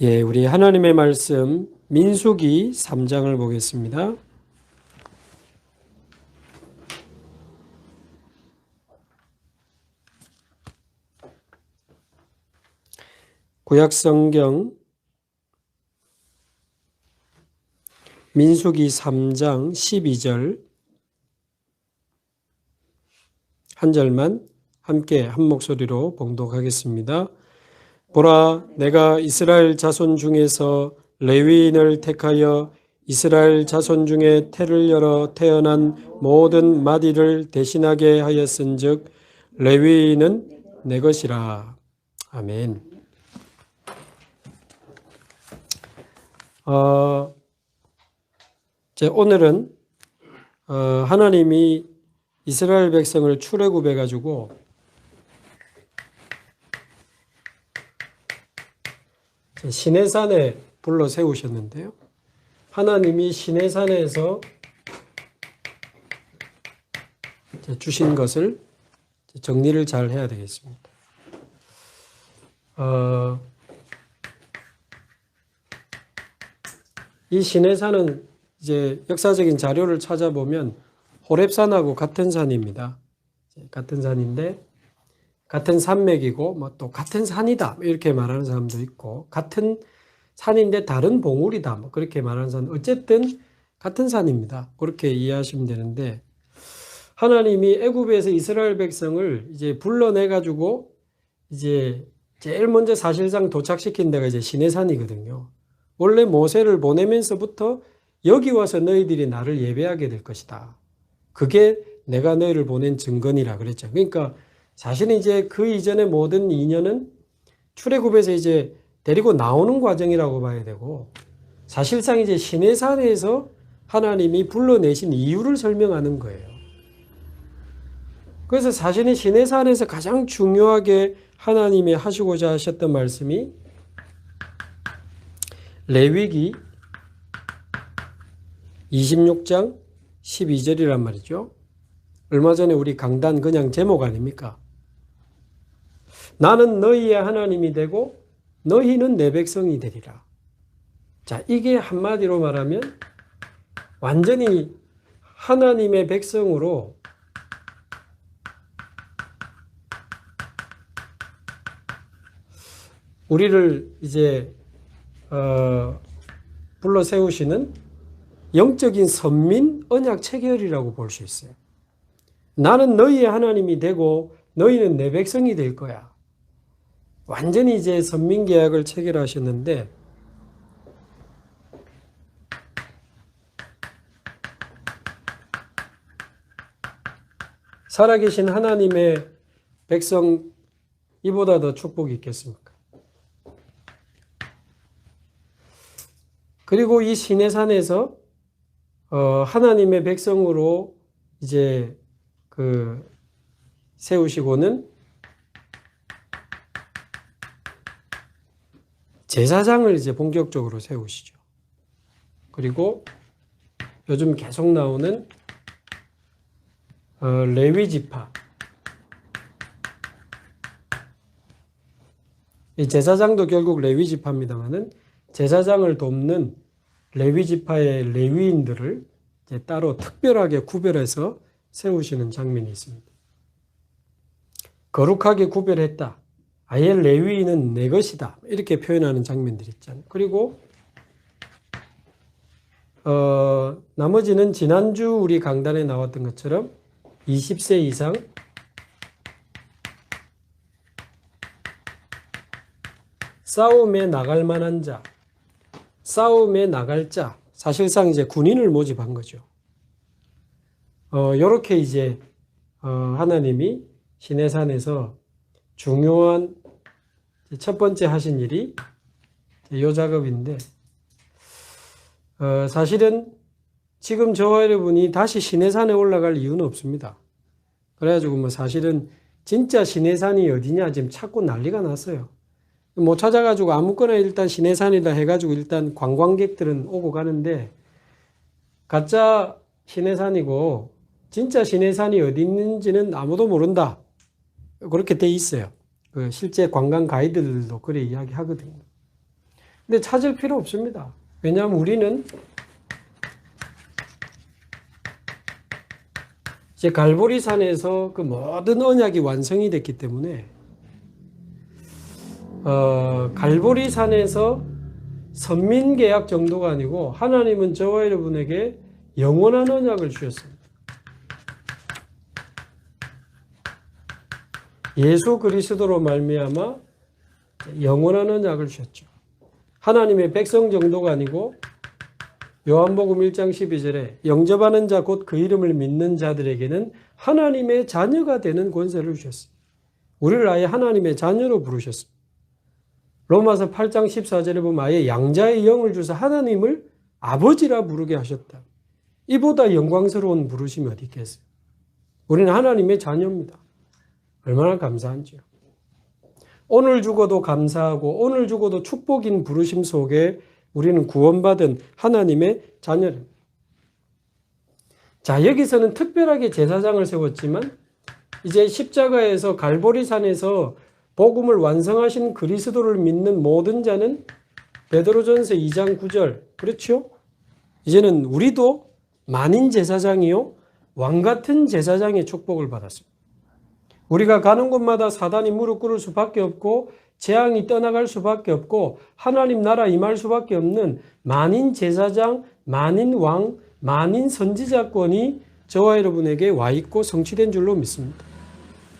예, 우리 하나님의 말씀 민수기 3장을 보겠습니다. 구약성경 민수기 3장 12절 한 절만 함께 한 목소리로 봉독하겠습니다. 보라, 내가 이스라엘 자손 중에서 레위인을 택하여 이스라엘 자손 중에 태를 열어 태어난 모든 마디를 대신하게 하였은즉 레위인은 내 것이라. 아멘. 오늘은 하나님이 이스라엘 백성을 출애굽해 가지고 시내산에 불러 세우셨는데요. 하나님이 시내산에서 주신 것을 정리를 잘 해야 되겠습니다. 이 시내산은 이제 역사적인 자료를 찾아보면 호렙산하고 같은 산입니다. 같은 산인데 같은 산맥이고 뭐 또 같은 산이다 이렇게 말하는 사람도 있고 같은 산인데 다른 봉우리다 뭐 그렇게 말하는 사람, 어쨌든 같은 산입니다. 그렇게 이해하시면 되는데, 하나님이 애굽에서 이스라엘 백성을 이제 불러내 가지고 이제 제일 먼저 사실상 도착시킨 데가 이제 시내산이거든요. 원래 모세를 보내면서부터 여기 와서 너희들이 나를 예배하게 될 것이다. 그게 내가 너희를 보낸 증거니라 그랬죠. 그러니까 사실은 이제 그 이전의 모든 인연은 출애굽에서 이제 데리고 나오는 과정이라고 봐야 되고, 사실상 이제 시내산에서 하나님이 불러내신 이유를 설명하는 거예요. 그래서 사실은 시내산에서 가장 중요하게 하나님이 하시고자 하셨던 말씀이 레위기 26장 12절이란 말이죠. 얼마 전에 우리 강단 그냥 제목 아닙니까? 나는 너희의 하나님이 되고 너희는 내 백성이 되리라. 자, 이게 한마디로 말하면 완전히 하나님의 백성으로 우리를 이제 불러 세우시는 영적인 선민 언약 체결이라고 볼 수 있어요. 나는 너희의 하나님이 되고 너희는 내 백성이 될 거야. 완전히 이제 선민 계약을 체결하셨는데, 살아계신 하나님의 백성 이보다 더 축복이 있겠습니까? 그리고 이 시내산에서 하나님의 백성으로 이제 세우시고는 제사장을 이제 본격적으로 세우시죠. 그리고 요즘 계속 나오는 레위 지파. 이 제사장도 결국 레위 지파입니다만은 제사장을 돕는 레위 지파의 레위인들을 이제 따로 특별하게 구별해서 세우시는 장면이 있습니다. 거룩하게 구별했다. 아예 레위인은 내 것이다. 이렇게 표현하는 장면들이 있잖아요. 그리고 나머지는 지난주 우리 강단에 나왔던 것처럼 20세 이상 싸움에 나갈 만한 자, 싸움에 나갈 자, 사실상 이제 군인을 모집한 거죠. 요렇게 이제 하나님이 시내산에서 중요한 첫 번째 하신 일이 요 작업인데, 사실은 지금 저와 여러분이 다시 시내산에 올라갈 이유는 없습니다. 그래가지고 뭐 사실은 진짜 시내산이 어디냐 지금 찾고 난리가 났어요. 못 찾아가지고 아무거나 일단 시내산이다 해가지고 일단 관광객들은 오고 가는데, 가짜 시내산이고 진짜 시내산이 어디 있는지는 아무도 모른다. 그렇게 돼 있어요. 실제 관광 가이드들도 그래 이야기하거든요. 근데 찾을 필요 없습니다. 왜냐하면 우리는 이제 갈보리산에서 그 모든 언약이 완성이 됐기 때문에 갈보리산에서 선민계약 정도가 아니고 하나님은 저와 여러분에게 영원한 언약을 주셨습니다. 예수 그리스도로 말미암아 영원한 언약을 주셨죠. 하나님의 백성 정도가 아니고 요한복음 1장 12절에 영접하는 자 곧 그 이름을 믿는 자들에게는 하나님의 자녀가 되는 권세를 주셨어요. 우리를 아예 하나님의 자녀로 부르셨습니다. 로마서 8장 14절에 보면 아예 양자의 영을 주사 하나님을 아버지라 부르게 하셨다. 이보다 영광스러운 부르심이 어디 있겠어요? 우리는 하나님의 자녀입니다. 얼마나 감사한지요. 오늘 죽어도 감사하고 오늘 죽어도 축복인 부르심 속에 우리는 구원받은 하나님의 자녀입니다. 자, 여기서는 특별하게 제사장을 세웠지만 이제 십자가에서 갈보리산에서 복음을 완성하신 그리스도를 믿는 모든 자는 베드로전서 2장 9절 그렇죠? 이제는 우리도 만인 제사장이요 왕같은 제사장의 축복을 받았습니다. 우리가 가는 곳마다 사단이 무릎 꿇을 수밖에 없고 재앙이 떠나갈 수밖에 없고 하나님 나라 임할 수밖에 없는 만인 제사장, 만인 왕, 만인 선지자권이 저와 여러분에게 와 있고 성취된 줄로 믿습니다.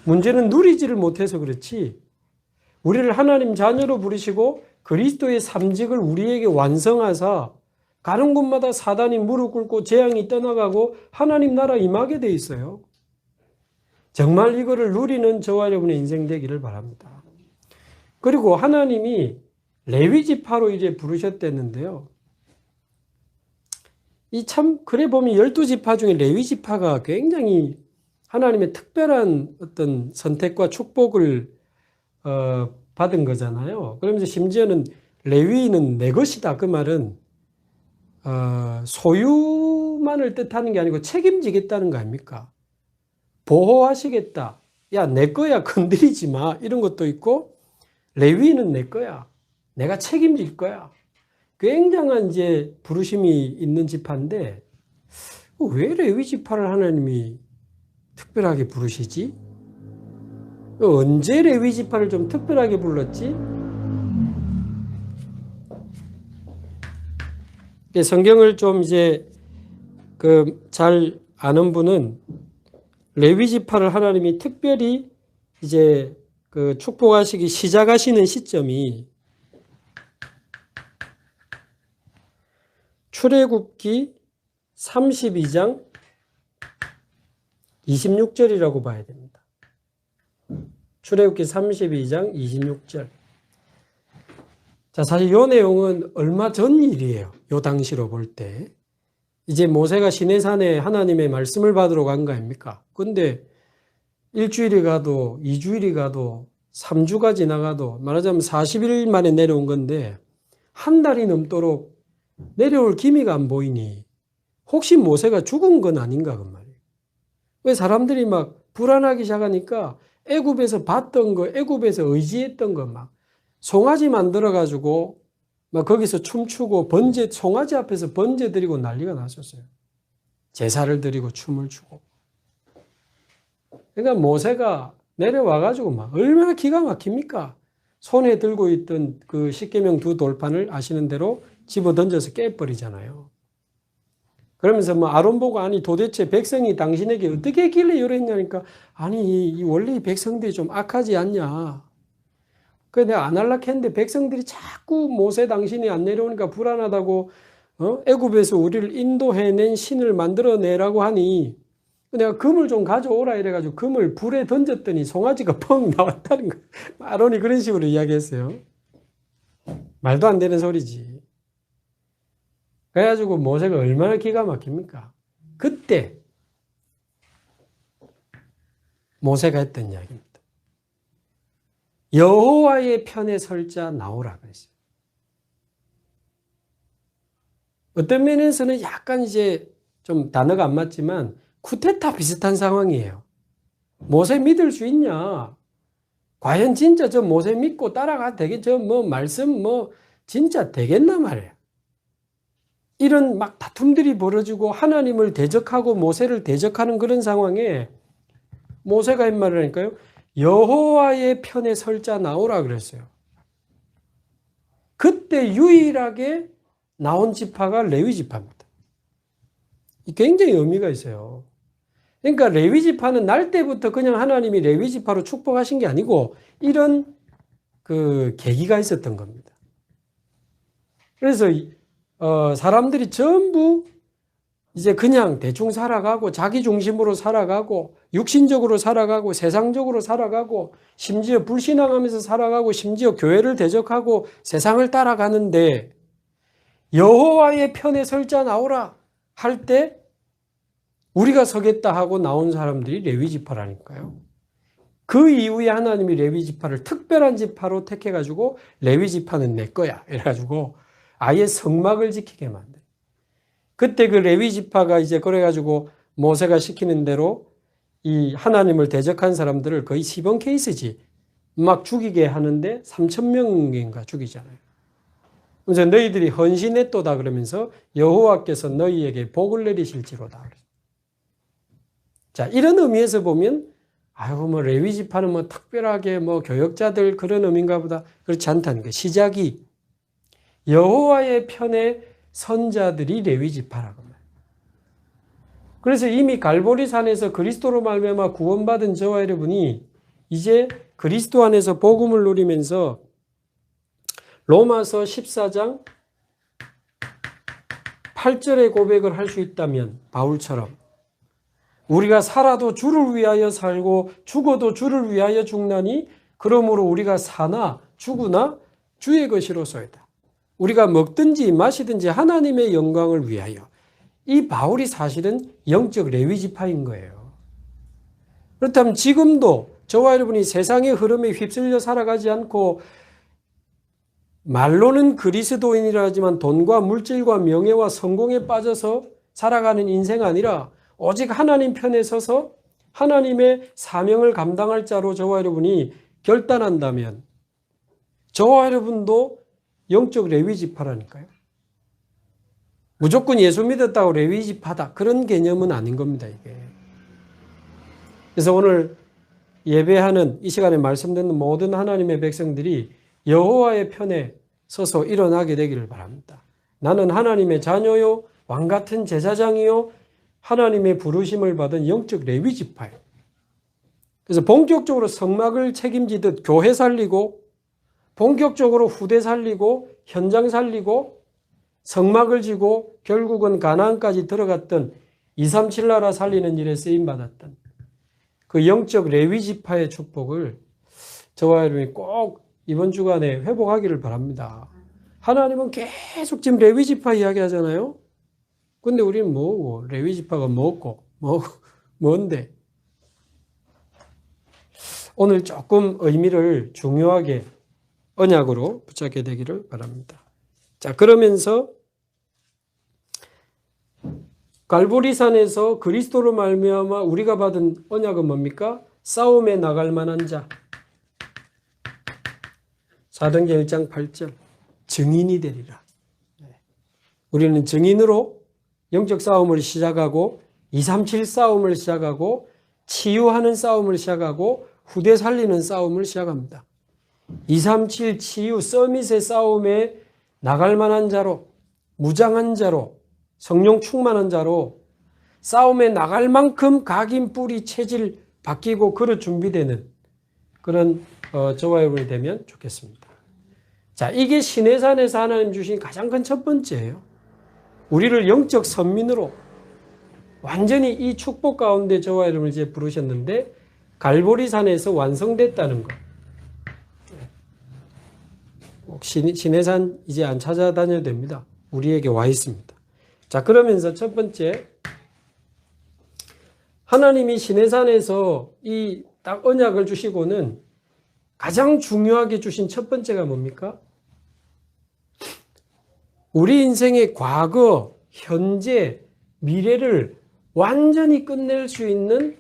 문제는 누리지를 못해서 그렇지 우리를 하나님 자녀로 부르시고 그리스도의 삼직을 우리에게 완성하사 가는 곳마다 사단이 무릎 꿇고 재앙이 떠나가고 하나님 나라 임하게 돼 있어요. 정말 이거를 누리는 저와 여러분의 인생 되기를 바랍니다. 그리고 하나님이 레위 지파로 이제 부르셨댔는데요. 이 참 그래 보면 12지파 중에 레위 지파가 굉장히 하나님의 특별한 어떤 선택과 축복을 받은 거잖아요. 그러면서 심지어는 레위인은 내 것이다. 그 말은 소유만을 뜻하는 게 아니고 책임지겠다는 거 아닙니까? 보호하시겠다. 야, 내 거야. 건드리지 마. 이런 것도 있고 레위인은 내 거야. 내가 책임질 거야. 굉장한 이제 부르심이 있는 지파인데 왜 레위 지파를 하나님이 특별하게 부르시지? 언제 레위 지파를 좀 특별하게 불렀지? 성경을 좀 이제 잘 아는 분은 레위 지파를 하나님이 특별히 이제 축복하시기 시작하시는 시점이 출애굽기 32장 26절이라고 봐야 됩니다. 출애굽기 32장 26절. 자, 사실 이 내용은 얼마 전 일이에요. 요 당시로 볼 때. 이제 모세가 시내산에 하나님의 말씀을 받으러 간 거 아닙니까? 근데 일주일이 가도 2주일이 가도 3주가 지나가도 말하자면 40일 만에 내려온 건데 한 달이 넘도록 내려올 기미가 안 보이니 혹시 모세가 죽은 건 아닌가 그 말이에요. 왜 사람들이 막 불안하기 시작하니까 애굽에서 봤던 거, 애굽에서 의지했던 거 막 송아지 만들어 가지고 막 거기서 춤추고 번제 송아지 앞에서 번제 드리고 난리가 났었어요. 제사를 드리고 춤을 추고. 그러니까 모세가 내려와 가지고 막 얼마나 기가 막힙니까? 손에 들고 있던 그 십계명 두 돌판을 아시는 대로 집어 던져서 깨버리잖아요. 그러면서 뭐 아론 보고 아니 도대체 백성이 당신에게 어떻게 했길래 이랬냐니까 아니 원래 이 백성들이 좀 악하지 않냐. 그래 내가 안 할라 했는데 백성들이 자꾸 모세 당신이 안 내려오니까 불안하다고 애굽에서 우리를 인도해낸 신을 만들어내라고 하니 내가 금을 좀 가져오라 이래가지고 금을 불에 던졌더니 송아지가 펑 나왔다는 거. 아론이 그런 식으로 이야기했어요. 말도 안 되는 소리지. 그래가지고 모세가 얼마나 기가 막힙니까? 그때 모세가 했던 이야기입니다. 여호와의 편에 설자 나오라 그랬어요. 어떤 면에서는 약간 이제 좀 단어가 안 맞지만 쿠데타 비슷한 상황이에요. 모세 믿을 수 있냐? 과연 진짜 저 모세 믿고 따라가도 되겠죠? 뭐 말씀 진짜 되겠나 말이에요. 이런 막 다툼들이 벌어지고 하나님을 대적하고 모세를 대적하는 그런 상황에 모세가 이 말을 하니까요. 여호와의 편에 설자 나오라 그랬어요. 그때 유일하게 나온 지파가 레위 지파입니다. 굉장히 의미가 있어요. 그러니까 레위 지파는 날 때부터 그냥 하나님이 레위 지파로 축복하신 게 아니고 이런 그 계기가 있었던 겁니다. 그래서 사람들이 전부 이제 그냥 대충 살아가고 자기 중심으로 살아가고 육신적으로 살아가고 세상적으로 살아가고 심지어 불신앙하면서 살아가고 심지어 교회를 대적하고 세상을 따라가는데 여호와의 편에 설자 나오라 할 때 우리가 서겠다 하고 나온 사람들이 레위 지파라니까요. 그 이후에 하나님이 레위 지파를 특별한 지파로 택해가지고 레위 지파는 내 거야 이래가지고 아예 성막을 지키게 만든. 그때 그 레위 지파가 이제 그래가지고 모세가 시키는 대로 이 하나님을 대적한 사람들을 거의 시범 케이스지 막 죽이게 하는데 3,000명인가 죽이잖아요. 그래서 너희들이 헌신했도다 그러면서 여호와께서 너희에게 복을 내리실지로다. 자, 이런 의미에서 보면 아이고 뭐 레위 지파는 뭐 특별하게 뭐 교역자들 그런 의미인가 보다. 그렇지 않다는 거예요. 시작이 여호와의 편에 선자들이 레위 지파라고 말해요. 그래서 이미 갈보리산에서 그리스도로 말미암아 구원받은 저와 여러분이 이제 그리스도 안에서 복음을 누리면서 로마서 14장 8절의 고백을 할 수 있다면 바울처럼 우리가 살아도 주를 위하여 살고 죽어도 주를 위하여 죽나니 그러므로 우리가 사나 죽으나 주의 것이로소이다. 우리가 먹든지 마시든지 하나님의 영광을 위하여. 이 바울이 사실은 영적 레위 지파인 거예요. 그렇다면 지금도 저와 여러분이 세상의 흐름에 휩쓸려 살아가지 않고 말로는 그리스도인이라 하지만 돈과 물질과 명예와 성공에 빠져서 살아가는 인생 아니라 오직 하나님 편에 서서 하나님의 사명을 감당할 자로 저와 여러분이 결단한다면 저와 여러분도 영적 레위 지파라니까요. 무조건 예수 믿었다고 레위 지파다 그런 개념은 아닌 겁니다. 이게. 그래서 오늘 예배하는 이 시간에 말씀 듣는 모든 하나님의 백성들이 여호와의 편에 서서 일어나게 되기를 바랍니다. 나는 하나님의 자녀요 왕같은 제사장이요 하나님의 부르심을 받은 영적 레위 지파예요. 그래서 본격적으로 성막을 책임지듯 교회 살리고 본격적으로 후대 살리고 현장 살리고 성막을 지고 결국은 가나안까지 들어갔던 237 나라 살리는 일에 쓰임받았던 그 영적 레위 지파의 축복을 저와 여러분이 꼭 이번 주간에 회복하기를 바랍니다. 하나님은 계속 지금 레위 지파 이야기하잖아요. 근데 우리는 뭐고 레위 지파가 뭐고 뭔데? 오늘 조금 의미를 중요하게 언약으로 붙잡게 되기를 바랍니다. 자, 그러면서 갈보리산에서 그리스도로 말미암아 우리가 받은 언약은 뭡니까? 싸움에 나갈 만한 자. 사도행전 1장 8절 증인이 되리라. 우리는 증인으로 영적 싸움을 시작하고 237 싸움을 시작하고 치유하는 싸움을 시작하고 후대 살리는 싸움을 시작합니다. 237 치유 서밋의 싸움에 나갈 만한 자로 무장한 자로 성령 충만한 자로 싸움에 나갈 만큼 각인 뿌리 체질 바뀌고 그릇 준비되는 그런 저와 여러분이 되면 좋겠습니다. 자, 이게 시내산에서 하나님 주신 가장 큰 첫 번째예요. 우리를 영적 선민으로 완전히 이 축복 가운데 저와 여러분을 이제 부르셨는데 갈보리산에서 완성됐다는 것. 시내산 이제 안 찾아다녀도 됩니다. 우리에게 와 있습니다. 자, 그러면서 첫 번째 하나님이 시내산에서 이 딱 언약을 주시고는 가장 중요하게 주신 첫 번째가 뭡니까? 우리 인생의 과거, 현재, 미래를 완전히 끝낼 수 있는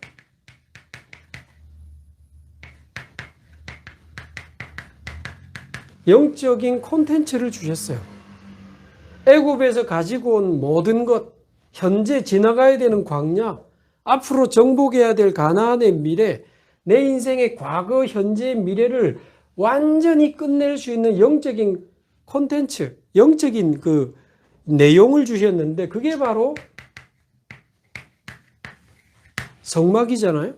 영적인 콘텐츠를 주셨어요. 애굽에서 가지고 온 모든 것, 현재 지나가야 되는 광야, 앞으로 정복해야 될 가나안의 미래, 내 인생의 과거, 현재, 미래를 완전히 끝낼 수 있는 영적인 콘텐츠, 영적인 그 내용을 주셨는데 그게 바로 성막이잖아요.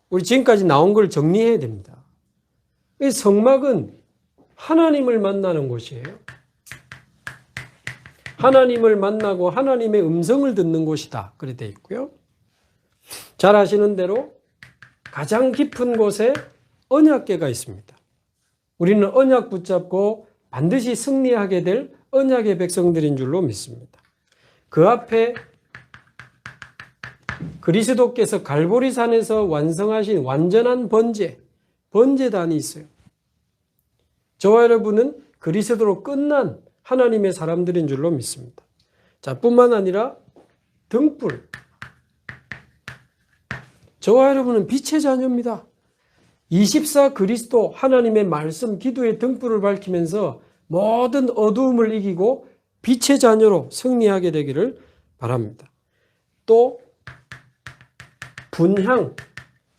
우리 지금까지 나온 걸 정리해야 됩니다. 이 성막은 하나님을 만나는 곳이에요. 하나님을 만나고 하나님의 음성을 듣는 곳이다. 그렇게 되어 있고요. 잘 아시는 대로 가장 깊은 곳에 언약궤가 있습니다. 우리는 언약 붙잡고 반드시 승리하게 될 언약의 백성들인 줄로 믿습니다. 그 앞에 그리스도께서 갈보리산에서 완성하신 완전한 번제단이 있어요. 저와 여러분은 그리스도로 끝난 하나님의 사람들인 줄로 믿습니다. 자, 뿐만 아니라 등불. 저와 여러분은 빛의 자녀입니다. 24 그리스도 하나님의 말씀, 기도의 등불을 밝히면서 모든 어두움을 이기고 빛의 자녀로 승리하게 되기를 바랍니다. 또 분향,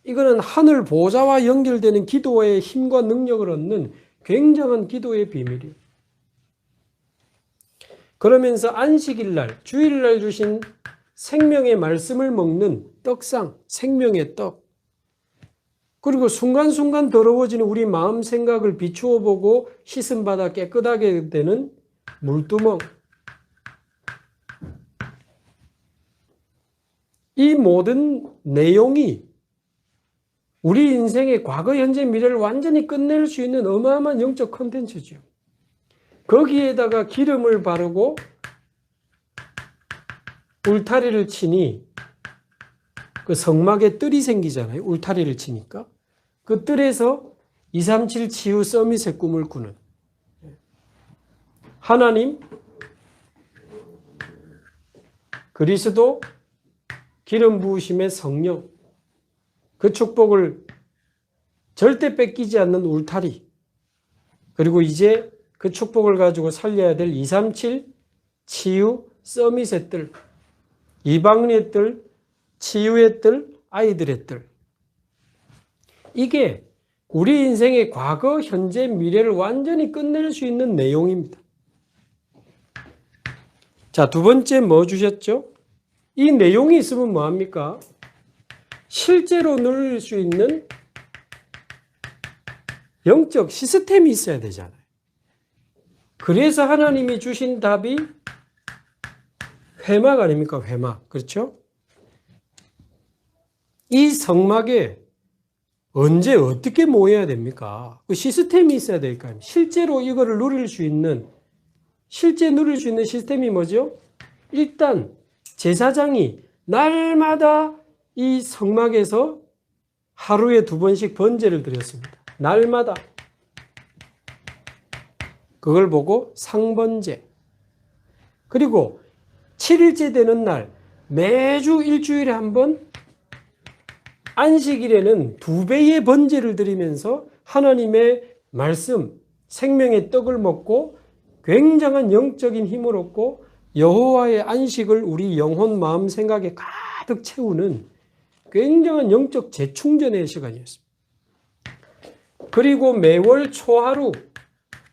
이거는 하늘 보좌와 연결되는 기도의 힘과 능력을 얻는 굉장한 기도의 비밀이에요. 그러면서 안식일날, 주일날 주신 생명의 말씀을 먹는 떡상, 생명의 떡. 그리고 순간순간 더러워지는 우리 마음 생각을 비추어 보고 씻음 받아 깨끗하게 되는 물두멍. 이 모든 내용이 우리 인생의 과거, 현재, 미래를 완전히 끝낼 수 있는 어마어마한 영적 콘텐츠죠. 거기에다가 기름을 바르고 울타리를 치니 그 성막에 뜰이 생기잖아요. 울타리를 치니까. 그 뜰에서 237 치유 서밋의 꿈을 꾸는 하나님, 그리스도, 기름 부으심의 성령, 그 축복을 절대 뺏기지 않는 울타리, 그리고 이제 그 축복을 가지고 살려야 될 237 치유 서밋의 뜰, 이방인의 뜰, 치유의 뜰, 아이들의 뜰. 이게 우리 인생의 과거, 현재, 미래를 완전히 끝낼 수 있는 내용입니다. 자, 두 번째 뭐 주셨죠? 이 내용이 있으면 뭐합니까? 실제로 누릴 수 있는 영적 시스템이 있어야 되잖아요. 그래서 하나님이 주신 답이 회막 아닙니까? 회막. 그렇죠? 이 성막에 언제 어떻게 모여야 됩니까? 그 시스템이 있어야 될까요? 실제로 이거를 누릴 수 있는 시스템이 뭐죠? 일단 제사장이 날마다 이 성막에서 하루에 2번씩 번제를 드렸습니다. 날마다. 그걸 보고 상번제. 그리고 7일째 되는 날 매주 일주일에 한 번 안식일에는 2배의 번제를 드리면서 하나님의 말씀, 생명의 떡을 먹고 굉장한 영적인 힘을 얻고 여호와의 안식을 우리 영혼, 마음, 생각에 가득 채우는 굉장한 영적 재충전의 시간이었습니다. 그리고 매월 초하루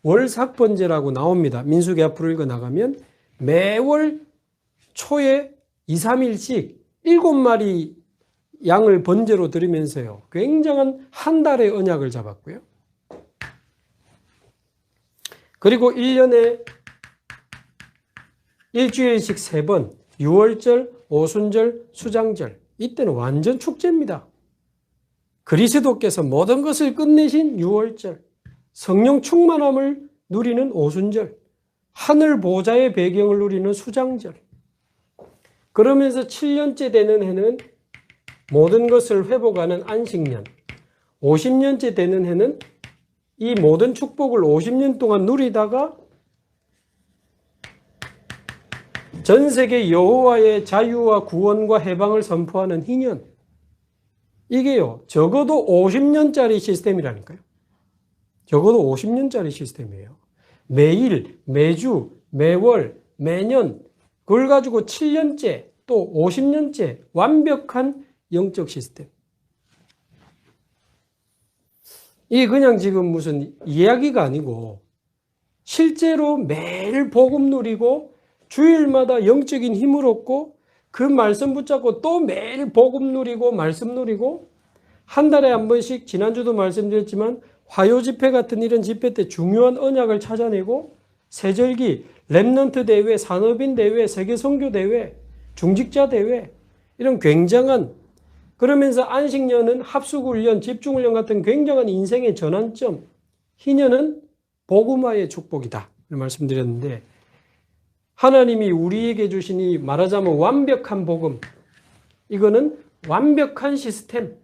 월삭번제라고 나옵니다. 민수기 앞으로 읽어나가면 매월 초에 2, 3일씩 7마리 양을 번제로 드리면서요. 굉장한 한 달의 언약을 잡았고요. 그리고 1년에 일주일씩 3번, 유월절, 오순절, 수장절. 이때는 완전 축제입니다. 그리스도께서 모든 것을 끝내신 유월절, 성령 충만함을 누리는 오순절, 하늘 보좌의 배경을 누리는 수장절. 그러면서 7년째 되는 해는 모든 것을 회복하는 안식년, 50년째 되는 해는 이 모든 축복을 50년 동안 누리다가 전 세계 여호와의 자유와 구원과 해방을 선포하는 희년. 이게요, 적어도 50년짜리 시스템이라니까요. 적어도 50년짜리 시스템이에요. 매일, 매주, 매월, 매년 그걸 가지고 7년째 또 50년째 완벽한 영적 시스템. 이게 그냥 지금 무슨 이야기가 아니고 실제로 매일 복음 누리고 주일마다 영적인 힘을 얻고 그 말씀 붙잡고 또 매일 복음 누리고 말씀 누리고 한 달에 한 번씩 지난주도 말씀드렸지만 화요 집회 같은 이런 집회 때 중요한 언약을 찾아내고 세절기, 렘넌트 대회, 산업인 대회, 세계 선교 대회, 중직자 대회 이런 굉장한 그러면서 안식년은 합숙훈련, 집중훈련 같은 굉장한 인생의 전환점 희년은 복음화의 축복이다 말씀드렸는데 하나님이 우리에게 주신 이 말하자면 완벽한 복음 이거는 완벽한 시스템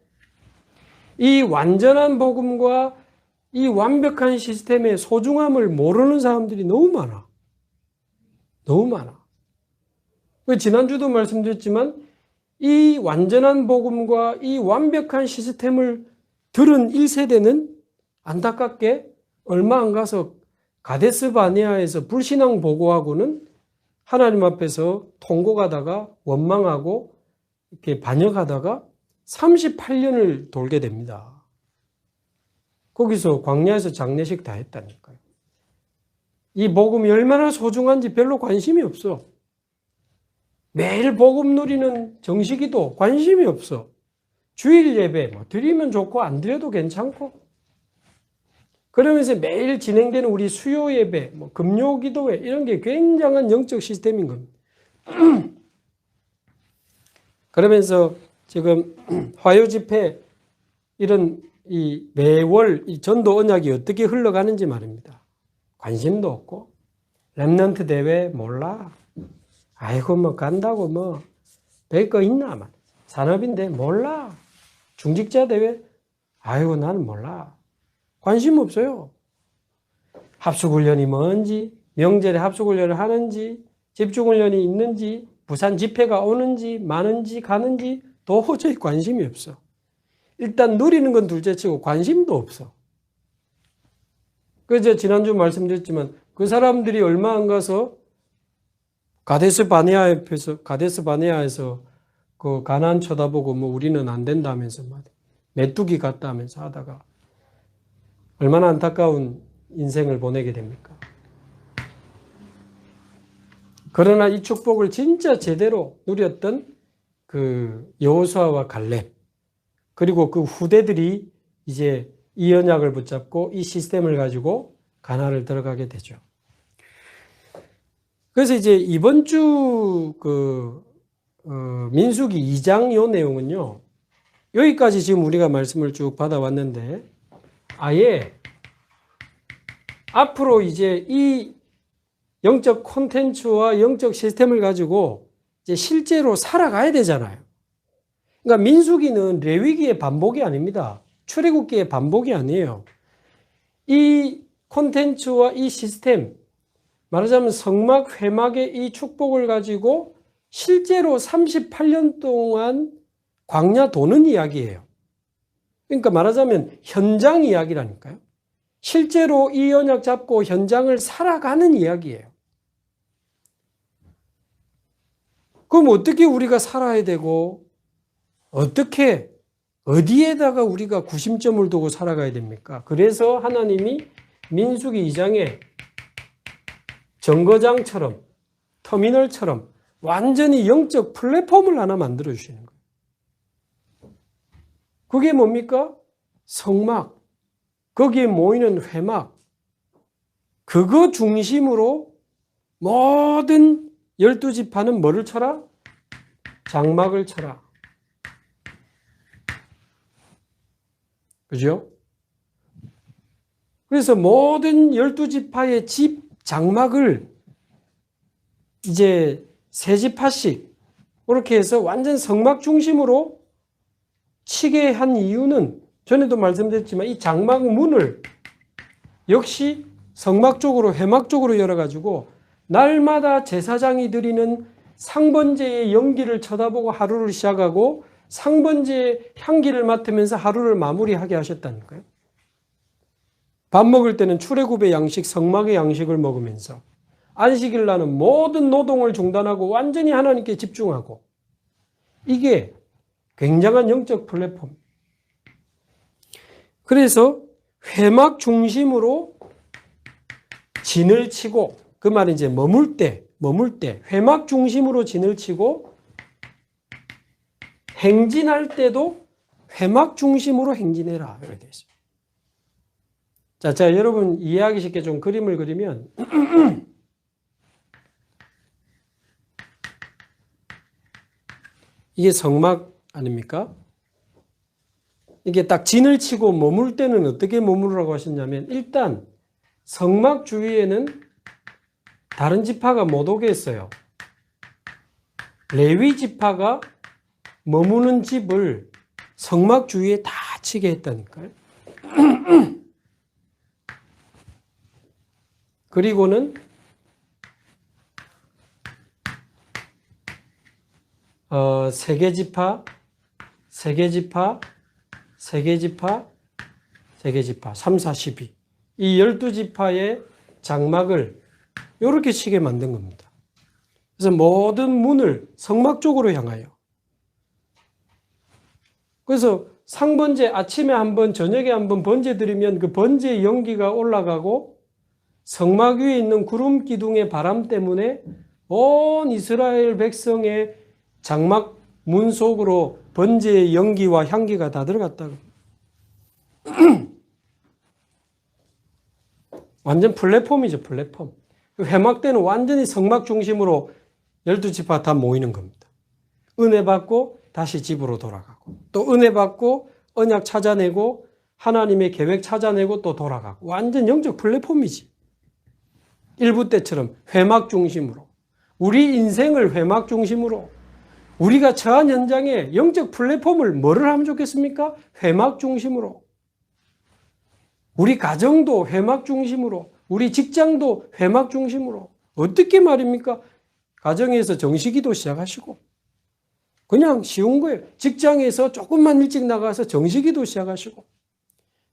이 완전한 복음과 이 완벽한 시스템의 소중함을 모르는 사람들이 너무 많아. 너무 많아. 지난주도 말씀드렸지만 이 완전한 복음과 이 완벽한 시스템을 들은 1세대는 안타깝게 얼마 안 가서 가데스 바네아에서 불신앙 보고하고는 하나님 앞에서 통곡하다가 원망하고 이렇게 반역하다가 38년을 돌게 됩니다. 거기서 광야에서 장례식 다 했다니까요. 이 복음이 얼마나 소중한지 별로 관심이 없어. 매일 복음 누리는 정식기도 관심이 없어. 주일 예배 뭐 드리면 좋고 안 드려도 괜찮고. 그러면서 매일 진행되는 우리 수요 예배, 뭐 금요 기도회 이런 게 굉장한 영적 시스템인 겁니다. 그러면서 지금 화요 집회 이런 이 매월 이 전도 언약이 어떻게 흘러가는지 말입니다. 관심도 없고 렘넌트 대회 몰라. 아이고 뭐 간다고 뭐 별거 있나 만 산업인데 몰라. 중직자 대회 아이고 나는 몰라. 관심 없어요. 합숙훈련이 뭔지 명절에 합숙훈련을 하는지 집중훈련이 있는지 부산 집회가 오는지 많은지 가는지 도저히 관심이 없어. 일단 누리는 건 둘째치고 관심도 없어. 그래서 지난주 말씀드렸지만 그 사람들이 얼마 안 가서 가데스 바네아에서 그 가나안 쳐다보고 뭐 우리는 안 된다면서 메뚜기 같다 하면서 하다가 얼마나 안타까운 인생을 보내게 됩니까? 그러나 이 축복을 진짜 제대로 누렸던 그 여호수아와 갈렙 그리고 그 후대들이 이제 이 언약을 붙잡고 이 시스템을 가지고 가나안을 들어가게 되죠. 그래서 이제 이번 주 민수기 2장 요 내용은요. 여기까지 지금 우리가 말씀을 쭉 받아왔는데 아예 앞으로 이제 이 영적 콘텐츠와 영적 시스템을 가지고 이제 실제로 살아가야 되잖아요. 그러니까 민수기는 레위기의 반복이 아닙니다. 출애굽기의 반복이 아니에요. 이 콘텐츠와 이 시스템, 말하자면 성막, 회막의 이 축복을 가지고 실제로 38년 동안 광야 도는 이야기예요. 그러니까 말하자면 현장 이야기라니까요. 실제로 이 언약 잡고 현장을 살아가는 이야기예요. 그럼 어떻게 우리가 살아야 되고 어떻게 어디에다가 우리가 구심점을 두고 살아가야 됩니까? 그래서 하나님이 민수기 2장에 정거장처럼 터미널처럼 완전히 영적 플랫폼을 하나 만들어 주시는 거예요. 그게 뭡니까? 성막, 거기에 모이는 회막, 그거 중심으로 모든 12지파는 뭐를 쳐라? 장막을 쳐라. 그죠? 그래서 모든 12지파의 집 장막을 이제 3지파씩 그렇게 해서 완전 성막 중심으로 치게 한 이유는 전에도 말씀드렸지만 이 장막 문을 역시 성막 쪽으로 회막 쪽으로 열어가지고 날마다 제사장이 드리는 상번제의 연기를 쳐다보고 하루를 시작하고 상번제의 향기를 맡으면서 하루를 마무리하게 하셨다니까요. 밥 먹을 때는 출애굽의 양식, 성막의 양식을 먹으면서 안식일 날은 모든 노동을 중단하고 완전히 하나님께 집중하고, 이게 굉장한 영적 플랫폼. 그래서 회막 중심으로 진을 치고, 그 말은 이제 머물 때 회막 중심으로 진을 치고, 행진할 때도 회막 중심으로 행진해라. 이렇게 되어 있어요. 자, 여러분 이해하기 쉽게 좀 그림을 그리면 이게 성막 아닙니까? 이게 딱 진을 치고 머물 때는 어떻게 머무르라고 하셨냐면, 일단 성막 주위에는 다른 지파가 못 오게 했어요. 레위 지파가 머무는 집을 성막 주위에 다 치게 했다니까요. 그리고는 세계 지파, 3, 4, 12. 이 12지파의 장막을 이렇게 치게 만든 겁니다. 그래서 모든 문을 성막 쪽으로 향하여. 그래서 상번제 아침에 한 번, 저녁에 한 번 번제 드리면 그 번제의 연기가 올라가고, 성막 위에 있는 구름 기둥의 바람 때문에 온 이스라엘 백성의 장막 문 속으로 번제의 연기와 향기가 다 들어갔다고. 완전 플랫폼이죠, 플랫폼. 회막 때는 완전히 성막 중심으로 12지파 다 모이는 겁니다. 은혜 받고 다시 집으로 돌아가고, 또 은혜 받고 언약 찾아내고 하나님의 계획 찾아내고 또 돌아가고, 완전 영적 플랫폼이지. 일부 때처럼 회막 중심으로, 우리 인생을 회막 중심으로, 우리가 처한 현장에 영적 플랫폼을 뭐를 하면 좋겠습니까? 회막 중심으로. 우리 가정도 회막 중심으로, 우리 직장도 회막 중심으로. 어떻게 말입니까? 가정에서 정식기도 시작하시고, 그냥 쉬운 거예요. 직장에서 조금만 일찍 나가서 정식기도 시작하시고,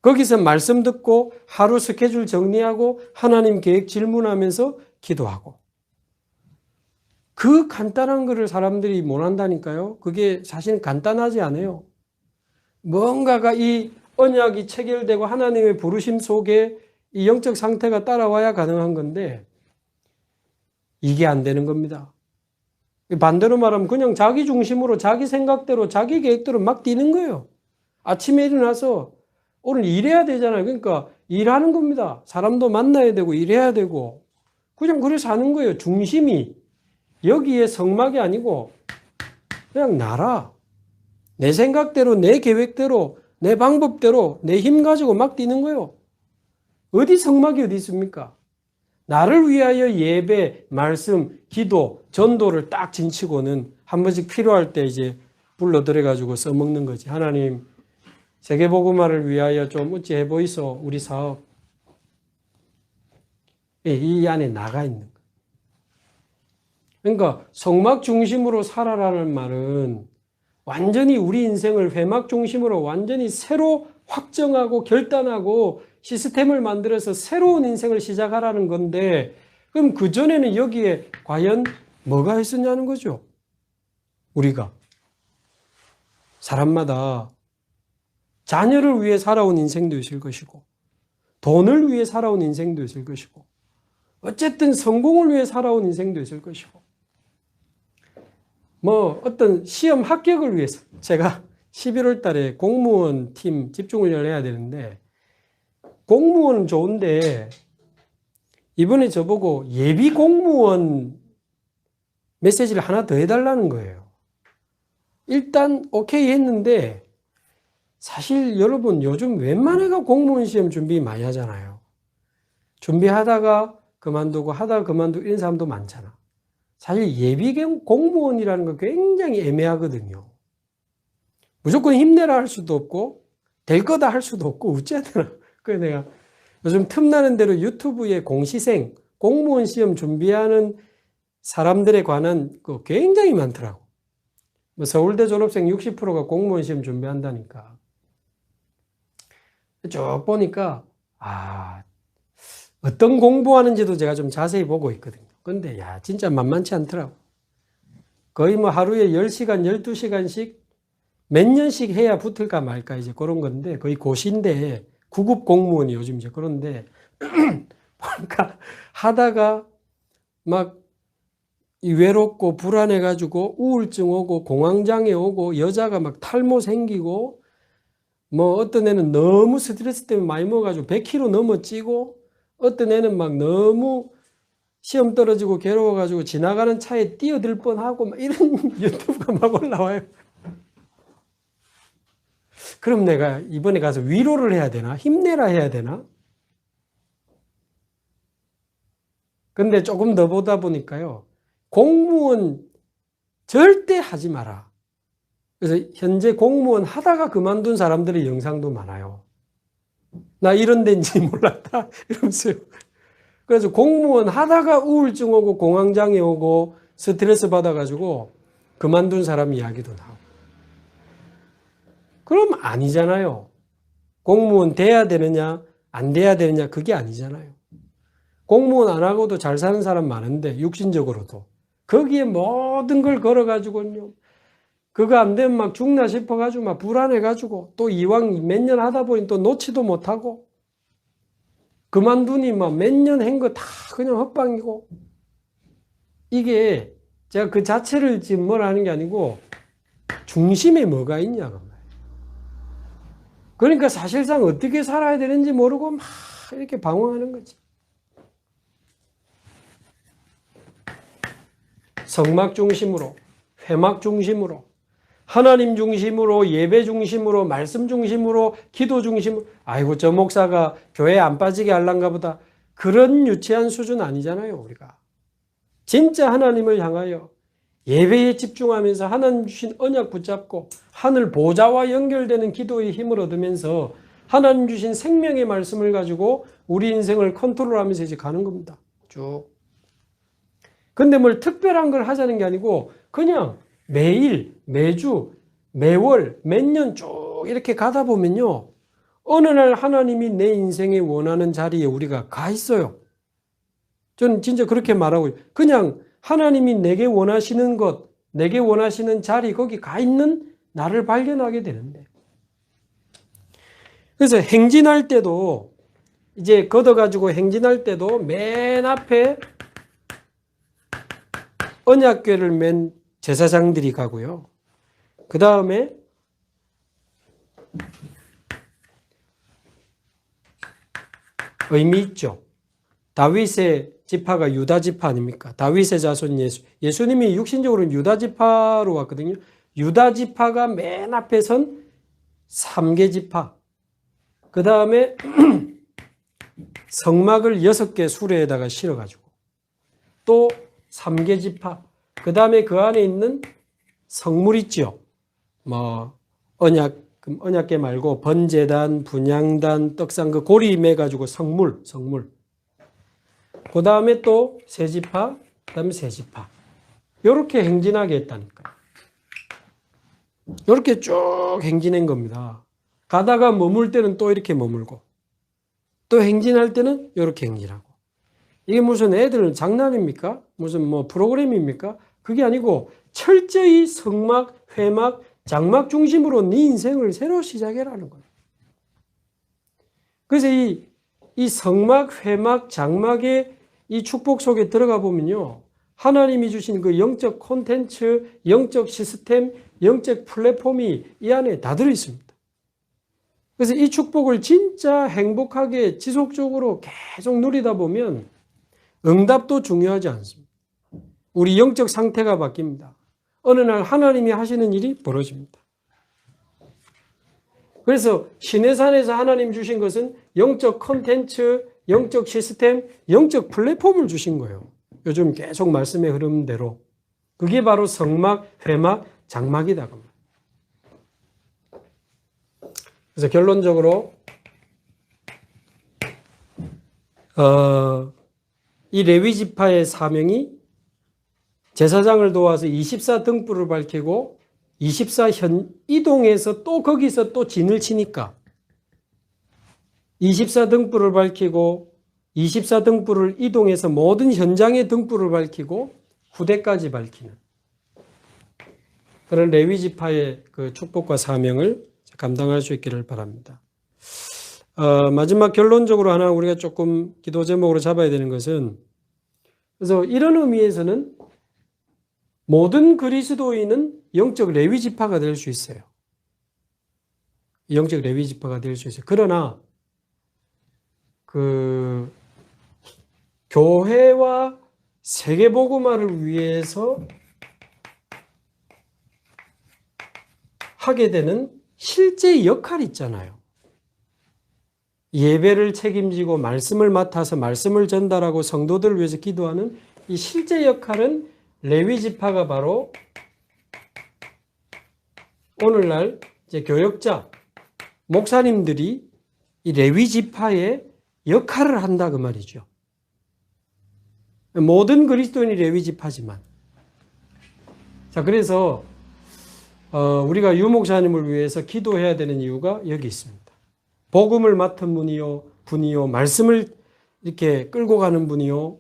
거기서 말씀 듣고 하루 스케줄 정리하고 하나님 계획 질문하면서 기도하고. 그 간단한 거를 사람들이 못 한다니까요. 그게 사실 간단하지 않아요. 뭔가가 이 언약이 체결되고 하나님의 부르심 속에 이 영적 상태가 따라와야 가능한 건데, 이게 안 되는 겁니다. 반대로 말하면 그냥 자기 중심으로 자기 생각대로 자기 계획대로 막 뛰는 거예요. 아침에 일어나서 오늘 일해야 되잖아요. 그러니까 일하는 겁니다. 사람도 만나야 되고 일해야 되고, 그냥 그래서 하는 거예요. 중심이 여기에 성막이 아니고 그냥 나라. 내 생각대로 내 계획대로 내 방법대로 내 힘 가지고 막 뛰는 거예요. 어디 성막이 어디 있습니까? 나를 위하여 예배, 말씀, 기도, 전도를 딱 진치고는 한 번씩 필요할 때 이제 불러들여가지고 써먹는 거지. 하나님, 세계복음화를 위하여 좀 어찌 해보이소, 우리 사업. 이 안에 나가 있는 거예요. 그러니까 성막 중심으로 살아라는 말은 완전히 우리 인생을 회막 중심으로 완전히 새로 확정하고 결단하고 시스템을 만들어서 새로운 인생을 시작하라는 건데, 그럼 그전에는 여기에 과연 뭐가 있었냐는 거죠. 우리가 사람마다 자녀를 위해 살아온 인생도 있을 것이고, 돈을 위해 살아온 인생도 있을 것이고, 어쨌든 성공을 위해 살아온 인생도 있을 것이고, 뭐 어떤 시험 합격을 위해서, 제가 11월 달에 공무원 팀 집중훈련을 해야 되는데, 공무원은 좋은데 이번에 저보고 예비 공무원 메시지를 하나 더 해달라는 거예요. 일단 오케이 했는데, 사실 여러분 요즘 웬만해가 공무원 시험 준비 많이 하잖아요. 준비하다가 그만두고 하다가 그만두고 이런 사람도 많잖아. 사실 예비 공무원이라는 거 굉장히 애매하거든요. 무조건 힘내라 할 수도 없고 될 거다 할 수도 없고 어찌해야 되나. 그래서 내가 요즘 틈나는 대로 유튜브에 공시생, 공무원 시험 준비하는 사람들에 관한 거 굉장히 많더라고. 뭐 서울대 졸업생 60%가 공무원 시험 준비한다니까. 쭉 보니까 어떤 공부하는지도 제가 좀 자세히 보고 있거든요. 근데 진짜 만만치 않더라고. 거의 뭐 하루에 10시간, 12시간씩 몇 년씩 해야 붙을까 말까 이제 그런 건데 거의 고시인데 9급 공무원이 요즘 이제 그런데 보니까 하다가 막 외롭고 불안해가지고 우울증 오고 공황장애 오고 여자가 막 탈모 생기고 뭐 어떤 애는 너무 스트레스 때문에 많이 먹어가지고 100kg 넘어 찌고 어떤 애는 막 너무 시험 떨어지고 괴로워가지고 지나가는 차에 뛰어들 뻔하고 막 이런 유튜브가 막 올라와요. 그럼 내가 이번에 가서 위로를 해야 되나? 힘내라 해야 되나? 근데 조금 더 보다 보니까요. 공무원 절대 하지 마라. 그래서 현재 공무원 하다가 그만둔 사람들의 영상도 많아요. 나 이런 데인지 몰랐다 이러면서요. 그래서 공무원 하다가 우울증 오고 공황장애 오고 스트레스 받아가지고 그만둔 사람 이야기도 나오고. 그럼 아니잖아요. 공무원 돼야 되느냐 안 돼야 되느냐 그게 아니잖아요. 공무원 안 하고도 잘 사는 사람 많은데 육신적으로도 거기에 모든 걸 걸어가지고요. 그거 안 되면 막 죽나 싶어가지고 막 불안해가지고 또 이왕 몇 년 하다 보니 또 놓지도 못하고 그만두니 막 몇 년 한 거 다 그냥 헛방이고 이게 제가 그 자체를 지금 뭐라는 게 아니고 중심에 뭐가 있냐고. 그러니까 사실상 어떻게 살아야 되는지 모르고 막 이렇게 방황하는 거지. 성막 중심으로, 회막 중심으로, 하나님 중심으로, 예배 중심으로, 말씀 중심으로, 기도 중심으로. 아이고 저 목사가 교회 안 빠지게 할란가 보다. 그런 유치한 수준 아니잖아요 우리가. 진짜 하나님을 향하여 예배에 집중하면서 하나님 주신 언약 붙잡고 하늘 보좌와 연결되는 기도의 힘을 얻으면서 하나님 주신 생명의 말씀을 가지고 우리 인생을 컨트롤하면서 이제 가는 겁니다. 쭉. 근데 뭘 특별한 걸 하자는 게 아니고 그냥 매일, 매주, 매월, 몇 년 쭉 이렇게 가다 보면요. 어느 날 하나님이 내 인생에 원하는 자리에 우리가 가 있어요. 저는 진짜 그렇게 말하고 그냥 하나님이 내게 원하시는 것, 내게 원하시는 자리 거기 가 있는 나를 발견하게 되는데. 그래서 행진할 때도 이제 걷어가지고 행진할 때도 맨 앞에 언약궤를 맨 제사장들이 가고요. 그 다음에 의미 있죠. 다윗의 지파가 유다 지파 아닙니까? 다윗의 자손 예수님이 육신적으로는 유다 지파로 왔거든요. 유다 지파가 맨 앞에 선 3개 지파. 그 다음에 성막을 6개 수레에다가 실어가지고 또 3개 지파. 그 다음에 그 안에 있는 성물 있죠. 뭐 언약궤 말고 번제단, 분향단, 떡상 그 고리 매가지고 성물. 그 다음에 또 세 지파, 그 다음에 세 지파. 이렇게 행진하게 했다니까. 이렇게 쭉 행진한 겁니다. 가다가 머물 때는 또 이렇게 머물고, 또 행진할 때는 이렇게 행진하고. 이게 무슨 애들 장난입니까? 무슨 뭐 프로그램입니까? 그게 아니고 철저히 성막, 회막, 장막 중심으로 네 인생을 새로 시작해라는 거예요. 그래서 이 성막, 회막, 장막의 이 축복 속에 들어가 보면요. 하나님이 주신 그 영적 콘텐츠, 영적 시스템, 영적 플랫폼이 이 안에 다 들어있습니다. 그래서 이 축복을 진짜 행복하게 지속적으로 계속 누리다 보면 응답도 중요하지 않습니다. 우리 영적 상태가 바뀝니다. 어느 날 하나님이 하시는 일이 벌어집니다. 그래서 시내산에서 하나님 주신 것은 영적 콘텐츠, 영적 시스템, 영적 플랫폼을 주신 거예요. 요즘 계속 말씀의 흐름대로. 그게 바로 성막, 회막, 장막이다. 그래서 결론적으로 이 레위 지파의 사명이 제사장을 도와서 24 등불을 밝히고 24 이동해서 또 거기서 또 진을 치니까 24 등불을 밝히고 24 등불을 이동해서 모든 현장의 등불을 밝히고 후대까지 밝히는 그런 레위 지파의 그 축복과 사명을 감당할 수 있기를 바랍니다. 마지막 결론적으로 하나 우리가 조금 기도 제목으로 잡아야 되는 것은, 그래서 이런 의미에서는 모든 그리스도인은 영적 레위 지파가 될 수 있어요. 영적 레위 지파가 될 수 있어요. 그러나 그 교회와 세계복음화를 위해서 하게 되는 실제 역할이 있잖아요. 예배를 책임지고 말씀을 맡아서 말씀을 전달하고 성도들을 위해서 기도하는 이 실제 역할은 레위 지파가 바로 오늘날 이제 교역자, 목사님들이 이 레위 지파의 역할을 한다 그 말이죠. 모든 그리스도인이 레위 지파지만, 자 그래서 우리가 유 목사님을 위해서 기도해야 되는 이유가 여기 있습니다. 복음을 맡은 분이요, 말씀을 이렇게 끌고 가는 분이요,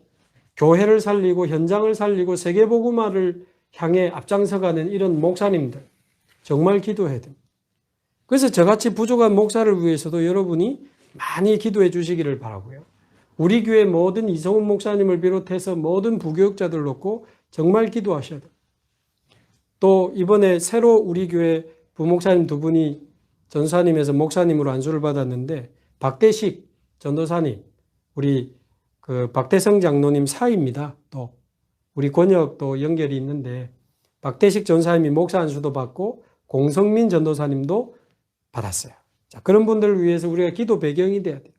교회를 살리고 현장을 살리고 세계복음화를 향해 앞장서가는 이런 목사님들 정말 기도해야 됩니다. 그래서 저같이 부족한 목사를 위해서도 여러분이 많이 기도해 주시기를 바라고요. 우리 교회 모든 이성훈 목사님을 비롯해서 모든 부교육자들 놓고 정말 기도하셔야 돼요. 또 이번에 새로 우리 교회 부목사님 두 분이 전사님에서 목사님으로 안수를 받았는데, 박대식 전도사님, 우리 그 박대성 장로님 사이입니다. 또 우리 권역도 연결이 있는데 박대식 전사님이 목사 안수도 받고 공성민 전도사님도 받았어요. 자, 그런 분들을 위해서 우리가 기도 배경이 돼야 돼요.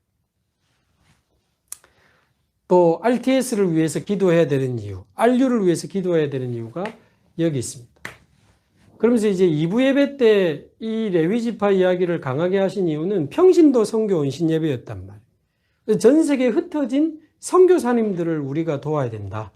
또 RTS를 위해서 기도해야 되는 이유, RU를 위해서 기도해야 되는 이유가 여기 있습니다. 그러면서 이제 2부 예배 때 이 레위 지파 이야기를 강하게 하신 이유는 평신도 선교 은신 예배였단 말이에요. 전 세계에 흩어진 선교사님들을 우리가 도와야 된다.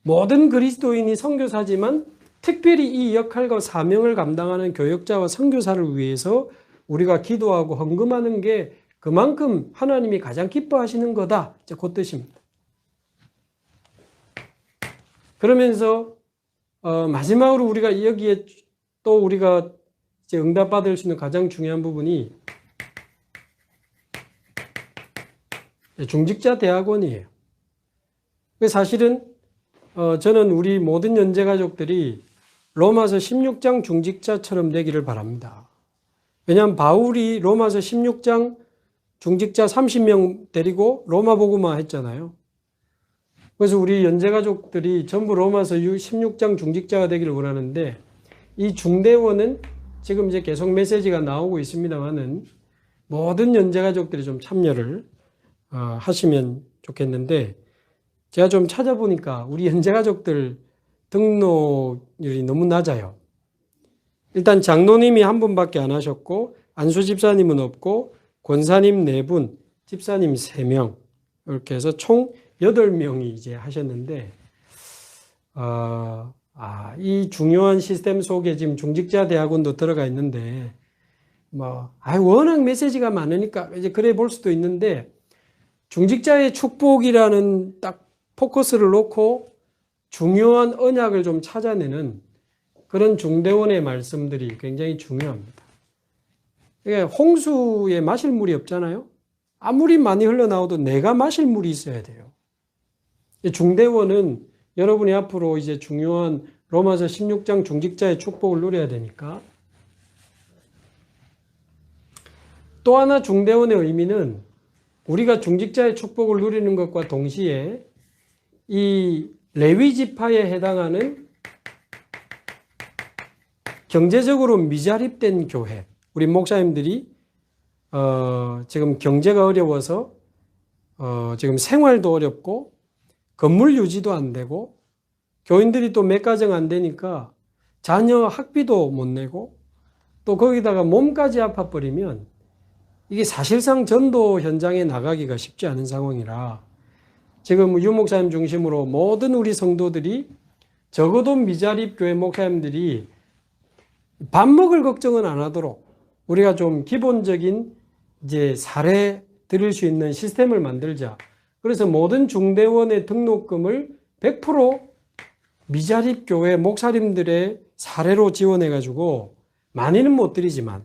모든 그리스도인이 선교사지만 특별히 이 역할과 사명을 감당하는 교역자와 선교사를 위해서 우리가 기도하고 헌금하는 게 그만큼 하나님이 가장 기뻐하시는 거다. 그 뜻입니다. 그러면서 마지막으로 우리가 여기에 또 우리가 이제 응답받을 수 있는 가장 중요한 부분이 중직자 대학원이에요. 사실은 저는 우리 모든 연재 가족들이 로마서 16장 중직자처럼 되기를 바랍니다. 왜냐하면 바울이 로마서 16장 중직자 30명 데리고 로마 복음화 했잖아요. 그래서 우리 연재 가족들이 전부 로마서 16장 중직자가 되기를 원하는데, 이 중대원은 지금 이제 계속 메시지가 나오고 있습니다만은 모든 연재 가족들이 좀 참여를 하시면 좋겠는데, 제가 좀 찾아보니까 우리 연재 가족들 등록률이 너무 낮아요. 일단 장로님이 한 분밖에 안 하셨고, 안수 집사님은 없고, 권사님 4분, 집사님 3명, 이렇게 해서 총 8명이 이제 하셨는데, 이 중요한 시스템 속에 지금 중직자 대학원도 들어가 있는데, 워낙 메시지가 많으니까 이제 그래 볼 수도 있는데, 중직자의 축복이라는 딱 포커스를 놓고 중요한 언약을 좀 찾아내는 그런 중대원의 말씀들이 굉장히 중요합니다. 그러니까 홍수에 마실 물이 없잖아요. 아무리 많이 흘러나오도 내가 마실 물이 있어야 돼요. 중대원은 여러분이 앞으로 이제 중요한 로마서 16장 중직자의 축복을 누려야 되니까. 또 하나 중대원의 의미는 우리가 중직자의 축복을 누리는 것과 동시에 이 레위 지파에 해당하는 경제적으로 미자립된 교회, 우리 목사님들이 지금 경제가 어려워서 지금 생활도 어렵고 건물 유지도 안 되고 교인들이 또 몇 가정 안 되니까 자녀 학비도 못 내고 또 거기다가 몸까지 아파버리면 이게 사실상 전도 현장에 나가기가 쉽지 않은 상황이라 지금 유 목사님 중심으로 모든 우리 성도들이 적어도 미자립 교회 목사님들이 밥 먹을 걱정은 안 하도록 우리가 좀 기본적인 이제 사례 드릴 수 있는 시스템을 만들자. 그래서 모든 중대원의 등록금을 100% 미자립 교회 목사님들의 사례로 지원해가지고 많이는 못 드리지만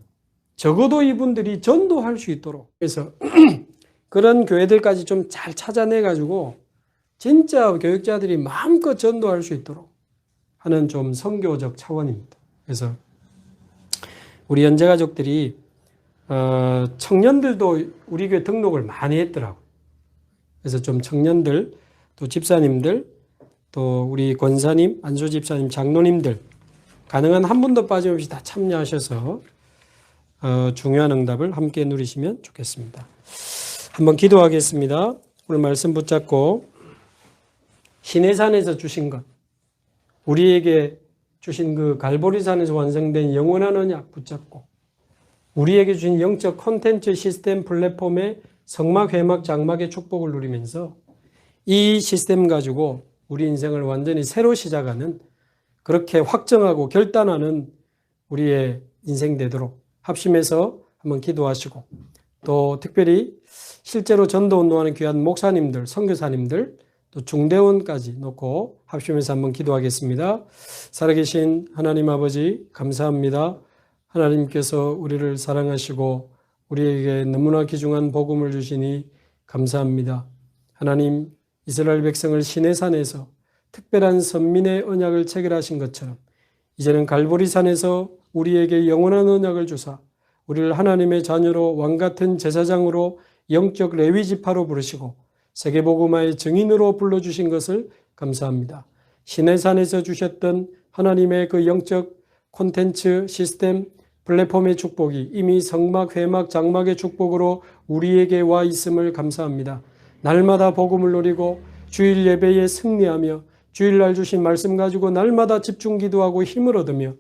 적어도 이분들이 전도할 수 있도록 그래서 그런 교회들까지 좀 잘 찾아내가지고 진짜 교육자들이 마음껏 전도할 수 있도록 하는 좀 선교적 차원입니다. 그래서 우리 연재가족들이 청년들도 우리 교회 등록을 많이 했더라고요. 그래서 좀 청년들, 또 집사님들, 또 우리 권사님, 안수 집사님, 장로님들 가능한 한 분도 빠짐없이 다 참여하셔서 중요한 응답을 함께 누리시면 좋겠습니다. 한번 기도하겠습니다. 오늘 말씀 붙잡고 시내산에서 주신 것, 우리에게 주신 그 갈보리산에서 완성된 영원한 언약 붙잡고 우리에게 주신 영적 콘텐츠 시스템 플랫폼의 성막, 회막, 장막의 축복을 누리면서 이 시스템 가지고 우리 인생을 완전히 새로 시작하는 그렇게 확정하고 결단하는 우리의 인생 되도록 합심해서 한번 기도하시고 또 특별히 실제로 전도 운동하는 귀한 목사님들, 선교사님들 또 중대원까지 놓고 합심해서 한번 기도하겠습니다. 살아계신 하나님 아버지 감사합니다. 하나님께서 우리를 사랑하시고 우리에게 너무나 귀중한 복음을 주시니 감사합니다. 하나님 이스라엘 백성을 시내산에서 특별한 선민의 언약을 체결하신 것처럼 이제는 갈보리산에서 우리에게 영원한 언약을 주사 우리를 하나님의 자녀로 왕같은 제사장으로 영적 레위지파로 부르시고 세계복음화의 증인으로 불러주신 것을 감사합니다. 시내산에서 주셨던 하나님의 그 영적 콘텐츠 시스템 플랫폼의 축복이 이미 성막, 회막, 장막의 축복으로 우리에게 와 있음을 감사합니다. 날마다 복음을 누리고 주일 예배에 승리하며 주일날 주신 말씀 가지고 날마다 집중 기도하고 힘을 얻으며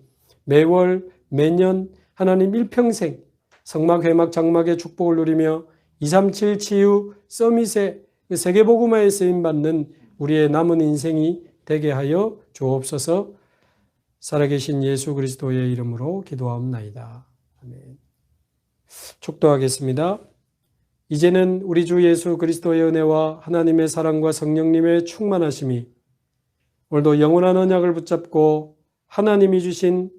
매월 매년 하나님 일평생 성막, 회막, 장막의 축복을 누리며 237 치유 서밋의 세계복음화에 쓰임받는 우리의 남은 인생이 되게 하여 주옵소서. 살아계신 예수 그리스도의 이름으로 기도하옵나이다. 아멘. 축도하겠습니다. 이제는 우리 주 예수 그리스도의 은혜와 하나님의 사랑과 성령님의 충만하심이 오늘도 영원한 언약을 붙잡고 하나님이 주신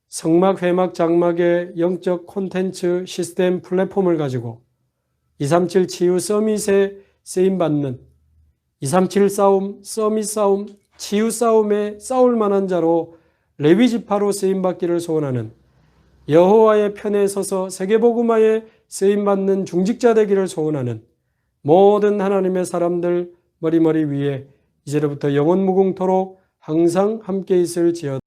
성막, 회막, 장막의 영적 콘텐츠 시스템 플랫폼을 가지고 237 치유 서밋에 쓰임받는 237 싸움, 서밋 싸움, 치유 싸움에 싸울 만한 자로 레위지파로 쓰임받기를 소원하는 여호와의 편에 서서 세계복음화에 쓰임받는 중직자 되기를 소원하는 모든 하나님의 사람들 머리머리 위에 이제로부터 영원 무궁토록 항상 함께 있을지어다.